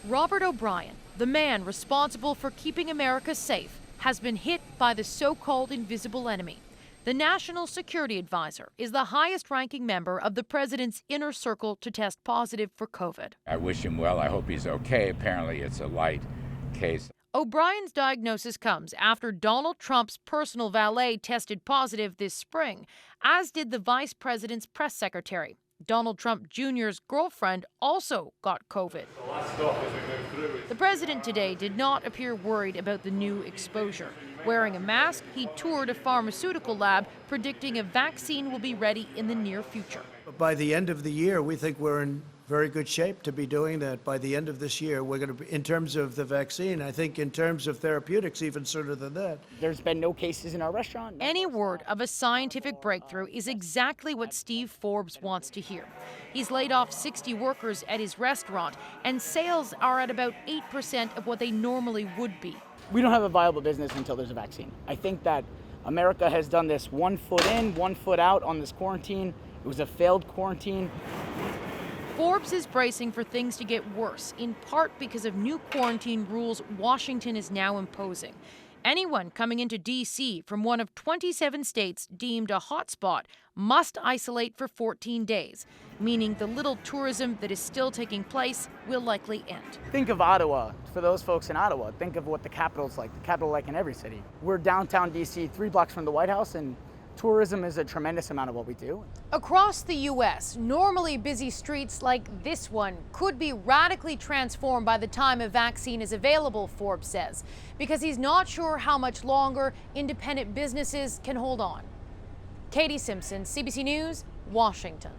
Robert O'Brien, the man responsible for keeping America safe, has been hit by the so-called invisible enemy. The National Security Advisor is the highest-ranking member of the president's inner circle to test positive for COVID. I wish him well. I hope he's okay. Apparently, it's a light case. O'Brien's diagnosis comes after Donald Trump's personal valet tested positive this spring, as did the vice president's press secretary. Donald Trump Jr.'s girlfriend also got COVID. The president today did not appear worried about the new exposure. Wearing a mask, he toured a pharmaceutical lab, predicting a vaccine will be ready in the near future. By the end of the year, we think we're in very good shape to be doing that. By the end of this year, we're going to be, in terms of the vaccine, I think in terms of therapeutics, even sooner than that. There's been no cases in our restaurant. Any word of a scientific breakthrough is exactly what Steve Forbes wants to hear. He's laid off 60 workers at his restaurant, and sales are at about 8% of what they normally would be. We don't have a viable business until there's a vaccine. I think that America has done this 1 foot in, 1 foot out on this quarantine. It was a failed quarantine. Forbes is bracing for things to get worse, in part because of new quarantine rules Washington is now imposing. Anyone coming into D.C. from one of 27 states deemed a hotspot must isolate for 14 days, meaning the little tourism that is still taking place will likely end. Think of Ottawa. For those folks in Ottawa, think of what the capital's like, the capital like in every city. We're downtown D.C., 3 blocks from the White House, and tourism is a tremendous amount of what we do. Across the U.S., normally busy streets like this one could be radically transformed by the time a vaccine is available, Forbes says, because he's not sure how much longer independent businesses can hold on. Katie Simpson, CBC News, Washington.